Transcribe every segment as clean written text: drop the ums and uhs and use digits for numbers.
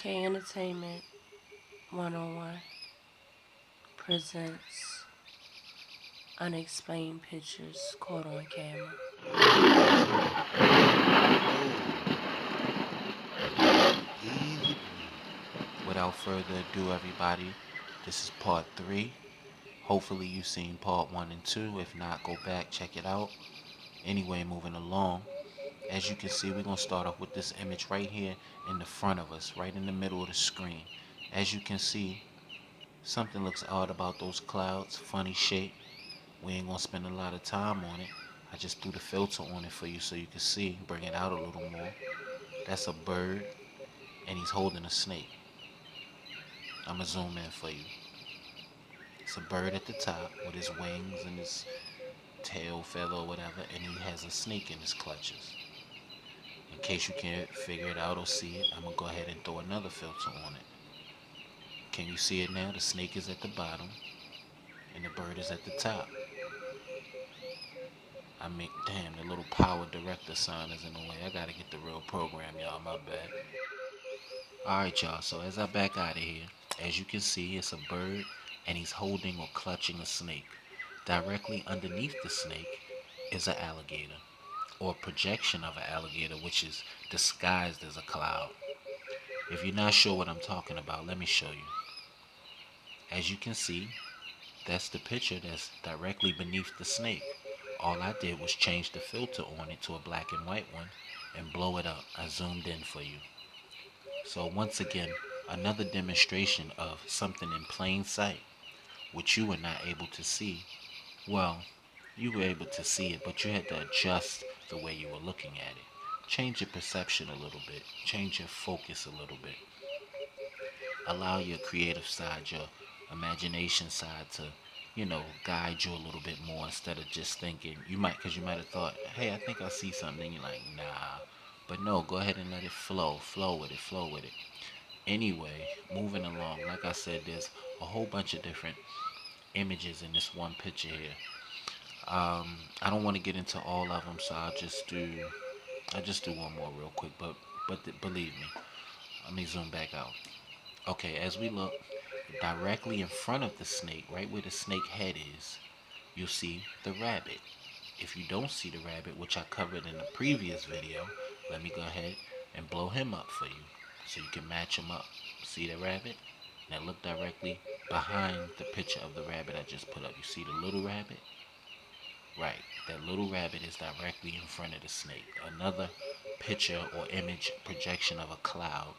K Entertainment 101 presents unexplained pictures caught on camera. Easy. Without further ado, everybody, this is part 3. Hopefully you've seen part 1 and 2. If not, go back, check it out. Anyway, moving along. As you can see, we're going to start off with this image right here in the front of us, right in the middle of the screen. As you can see, something looks odd about those clouds, funny shape. We ain't going to spend a lot of time on it. I just threw the filter on it for you so you can see, bring it out a little more. That's a bird, and he's holding a snake. I'm going to zoom in for you. It's a bird at the top with his wings and his tail feather or whatever, and he has a snake in his clutches. In case you can't figure it out or see it, I'm going to go ahead and throw another filter on it. Can you see it now? The snake is at the bottom and the bird is at the top. I mean, damn, the little power director sign is in the way. I got to get the real program, y'all. My bad. Alright, y'all. So as I back out of here, as you can see, it's a bird and he's holding or clutching a snake. Directly underneath the snake is an alligator, or a projection of an alligator, which is disguised as a cloud. If you're not sure what I'm talking about, let me show you. As you can see, that's the picture that's directly beneath the snake. All I did was change the filter on it to a black and white one and blow it up. I zoomed in for you. So once again, another demonstration of something in plain sight, which you were not able to see. Well, you were able to see it, but you had to adjust the way you were looking at it. Change your perception a little bit. Change your focus a little bit. Allow your creative side, your imagination side to, guide you a little bit more instead of just thinking. Because you might have thought, hey, I think I see something. And you're like, nah. But no, go ahead and let it flow. Flow with it. Flow with it. Anyway, moving along. Like I said, there's a whole bunch of different images in this one picture here. I don't want to get into all of them, so I just do one more real quick. But believe me, let me zoom back out. Okay, as we look directly in front of the snake, right where the snake head is, you'll see the rabbit. If you don't see the rabbit, which I covered in a previous video, let me go ahead and blow him up for you so you can match him up. See the rabbit? Now look directly behind the picture of the rabbit I just put up. You see the little rabbit? Right, that little rabbit is directly in front of the snake. Another picture or image projection of a cloud,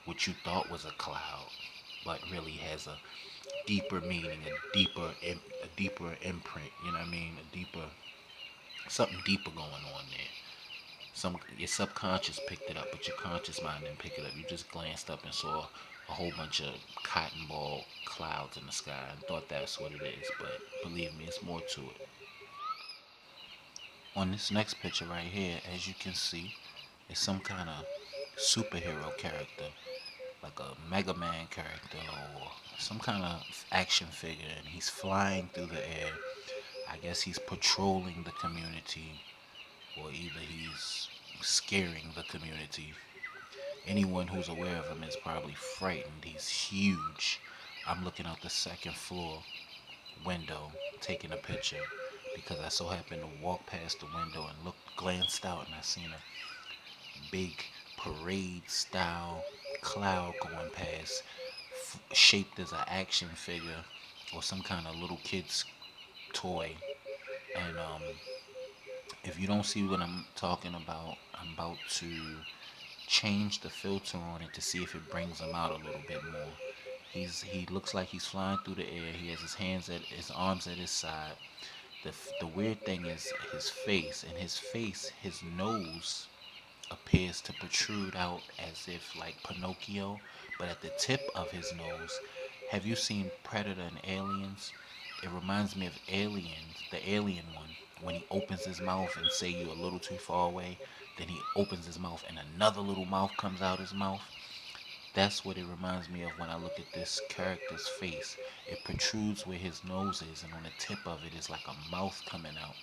which you thought was a cloud, but really has a deeper meaning, a deeper imprint. You know what I mean? Something deeper going on there. Your subconscious picked it up, but your conscious mind didn't pick it up. You just glanced up and saw a whole bunch of cotton ball clouds in the sky and thought that's what it is. But believe me, it's more to it. On this next picture right here, as you can see, is some kind of superhero character, like a Mega Man character or some kind of action figure, and he's flying through the air. I guess he's patrolling the community, or either he's scaring the community. Anyone who's aware of him is probably frightened. He's huge. I'm looking out the second floor window taking a picture because I so happened to walk past the window and glanced out, and I seen a big parade style cloud going past, shaped as an action figure or some kind of little kid's toy. And if you don't see what I'm talking about, I'm about to change the filter on it to see if it brings him out a little bit more. He looks like he's flying through the air. He has his arms at his side. The weird thing is his face. In his face, his nose appears to protrude out as if like Pinocchio, but at the tip of his nose. Have you seen Predator and Aliens? It reminds me of Aliens, the alien one, when he opens his mouth and say you're a little too far away, then he opens his mouth and another little mouth comes out his mouth. That's what it reminds me of when I look at this character's face. It protrudes where his nose is, and on the tip of it is like a mouth coming out,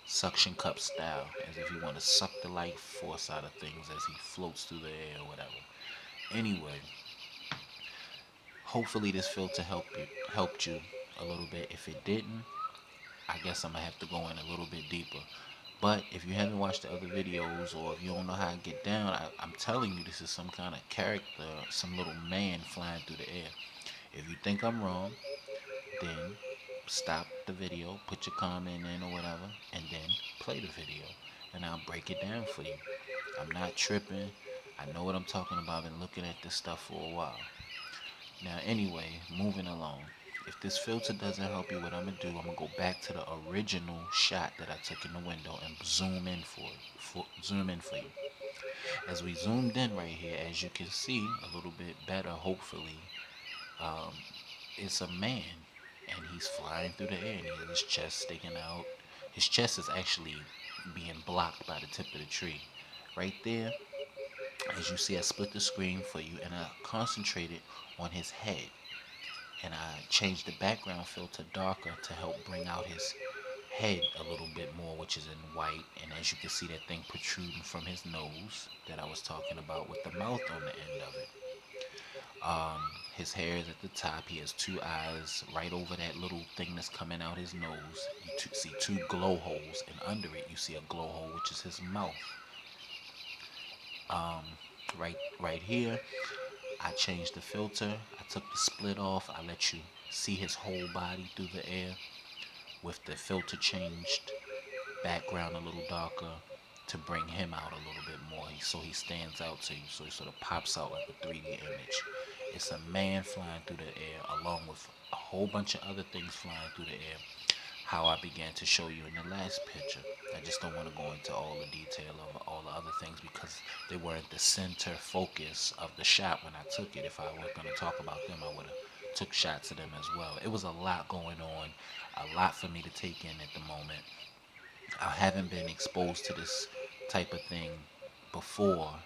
suction cup style, as if he want to suck the life force out of things as he floats through the air or whatever. Anyway, Hopefully this filter helped you a little bit. If it didn't, I guess I'm gonna have to go in a little bit deeper. But if you haven't watched the other videos, or if you don't know how to get down, I'm telling you, this is some kind of character, some little man flying through the air. If you think I'm wrong, then stop the video, put your comment in or whatever, and then play the video, and I'll break it down for you. I'm not tripping. I know what I'm talking about. I've been looking at this stuff for a while. Now, anyway, moving along. If this filter doesn't help you, what I'm gonna do, I'm gonna go back to the original shot that I took in the window and zoom in zoom in for you. As we zoomed in right here, as you can see a little bit better, hopefully, um, it's a man, and he's flying through the air, and he has his chest sticking out. His chest is actually being blocked by the tip of the tree. Right there, as you see, I split the screen for you, and I concentrated on his head. And I changed the background filter darker to help bring out his head a little bit more, which is in white. And as you can see, that thing protruding from his nose that I was talking about with the mouth on the end of it. His hair is at the top. He has two eyes right over that little thing that's coming out his nose. You see two glow holes, and under it you see a glow hole, which is his mouth. Right here, I changed the filter. I took the split off. I let you see his whole body through the air with the filter changed, background a little darker to bring him out a little bit more, so he stands out to you, so he sort of pops out like a 3D image. It's a man flying through the air along with a whole bunch of other things flying through the air, how I began to show you in the last picture. I just don't want to go into all the detail of all the other things because they weren't the center focus of the shot when I took it. If I were going to talk about them, I would have took shots of them as well. It was a lot going on, a lot for me to take in at the moment. I haven't been exposed to this type of thing beforehand,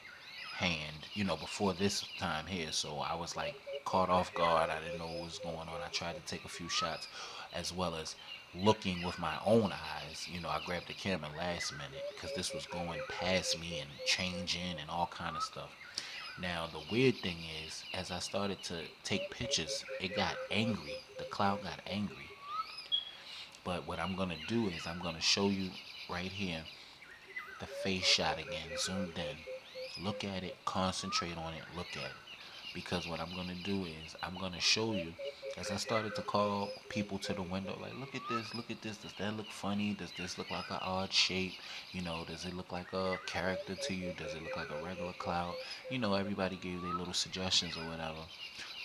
before this time here. So I was like caught off guard. I didn't know what was going on. I tried to take a few shots as well as looking with my own eyes. I grabbed the camera last minute because this was going past me and changing and all kind of stuff. Now the weird thing is, as I started to take pictures, it got angry. The cloud got angry. But what I'm gonna do is I'm gonna show you right here the face shot again, zoomed in. Look at it, concentrate on it, look at it. Because what I'm gonna do is I'm gonna show you as I started to call people to the window, like, look at this, does that look funny? Does this look like an odd shape? Does it look like a character to you? Does it look like a regular cloud? Everybody gave their little suggestions or whatever.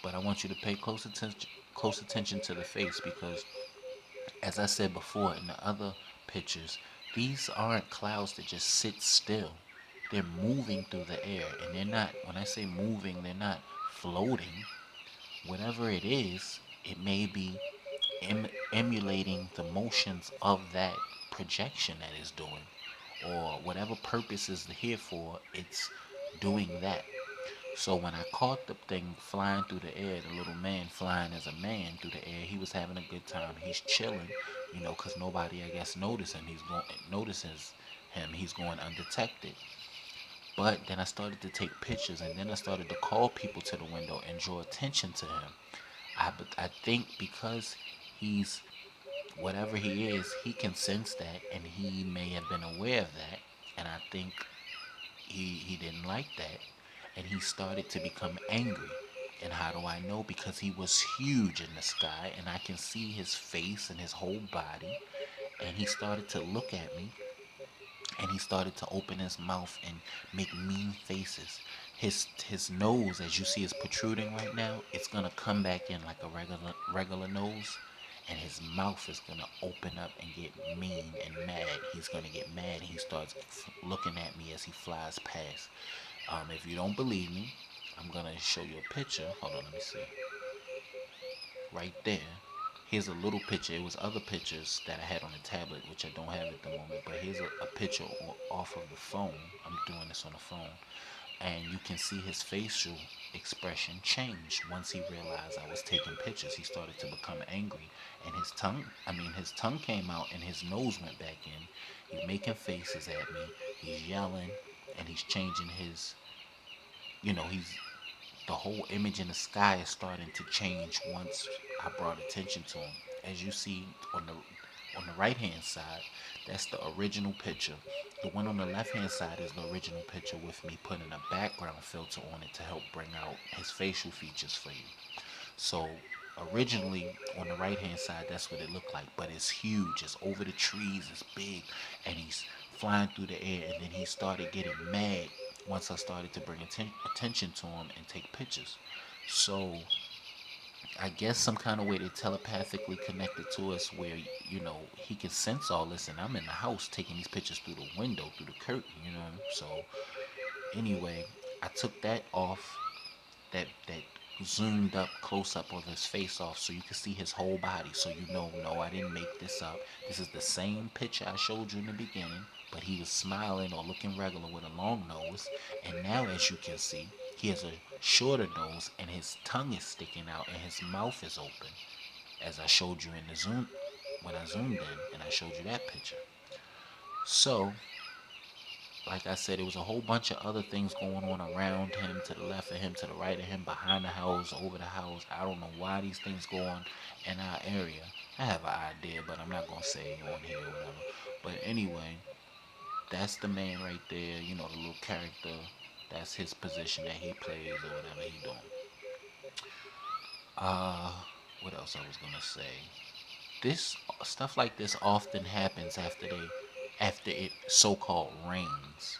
But I want you to pay close attention to the face, because as I said before in the other pictures, these aren't clouds that just sit still. They're moving through the air, and they're not, when I say moving, they're not floating. Whatever it is, it may be emulating the motions of that projection that it's doing, or whatever purpose is here for, it's doing that. So when I caught the thing flying through the air, the little man flying as a man through the air, he was having a good time. He's chilling, because nobody, I guess, notices him. He's going undetected. But then I started to take pictures, and then I started to call people to the window and draw attention to him. I think because he's whatever he is, he can sense that, and he may have been aware of that. And I think he didn't like that, and he started to become angry. And how do I know? Because he was huge in the sky, and I can see his face and his whole body. And he started to look at me, and he started to open his mouth and make mean faces. His nose, as you see, is protruding right now. It's gonna come back in like a regular nose, and his mouth is gonna open up and get mean and mad. He's gonna get mad, and he starts looking at me as he flies past. If you don't believe me, I'm gonna show you a picture. Hold on, let me see. Right there. Here's a little picture. It was other pictures that I had on the tablet, which I don't have at the moment. But here's a picture off of the phone. I'm doing this on the phone. And you can see his facial expression change once he realized I was taking pictures. He started to become angry, and his tongue came out, and his nose went back in. He's making faces at me. He's yelling, and he's changing his, he's the whole image in the sky is starting to change once I brought attention to him. As you see on the right hand side, that's the original picture. The one on the left hand side is the original picture with me putting a background filter on it to help bring out his facial features for you. So originally on the right hand side, that's what it looked like, but it's huge. It's over the trees. It's big, and he's flying through the air. And then he started getting mad once I started to bring attention to him and take pictures. So I guess some kind of way they telepathically connected to us where he can sense all this, and I'm in the house taking these pictures through the window, through the curtain. So anyway, I took that off, that zoomed up close up of his face off, so you can see his whole body, so no, I didn't make this up. This is the same picture I showed you in the beginning, but he was smiling or looking regular with a long nose. And now, as you can see, he has a shorter nose and his tongue is sticking out and his mouth is open, as I showed you in the zoom when I zoomed in and I showed you that picture. So like I said, it was a whole bunch of other things going on around him, to the left of him, to the right of him, behind the house, over the house. I don't know why these things go on in our area. I have an idea, but I'm not gonna say on here or whatever. But anyway, that's the man right there. The little character. That's his position that he plays or whatever he doing. Uh, what else I was gonna say? This stuff like this often happens after it so-called rains.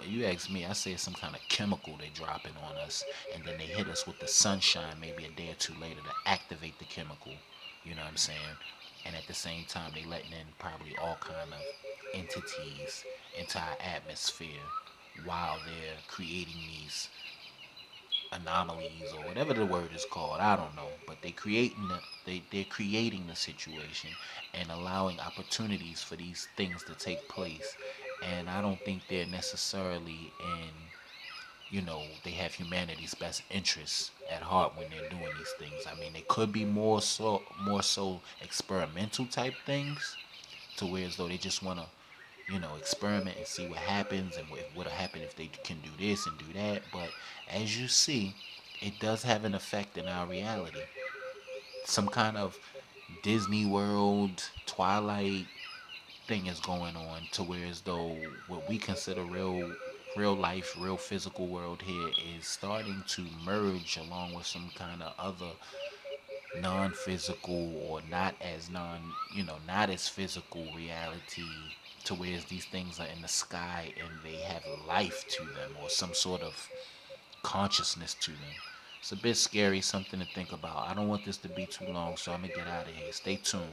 You ask me, I say it's some kind of chemical they dropping on us, and then they hit us with the sunshine maybe a day or two later to activate the chemical. You know what I'm saying? And at the same time, they letting in probably all kind of entities into our atmosphere while they're creating these anomalies or whatever the word is called. I don't know, but they're creating the situation and allowing opportunities for these things to take place. And I don't think they're necessarily in they have humanity's best interests at heart when they're doing these things. I mean, they could be more so experimental type things, to where as though they just want to experiment and see what happens and what'll happen if they can do this and do that. But as you see, it does have an effect in our reality. Some kind of Disney World, Twilight thing is going on, to where as though what we consider real life, real physical world here is starting to merge along with some kind of other non-physical, or not as physical reality, to where these things are in the sky and they have life to them, or some sort of consciousness to them. It's a bit scary, something to think about. I don't want this to be too long, so I'm gonna get out of here. Stay tuned.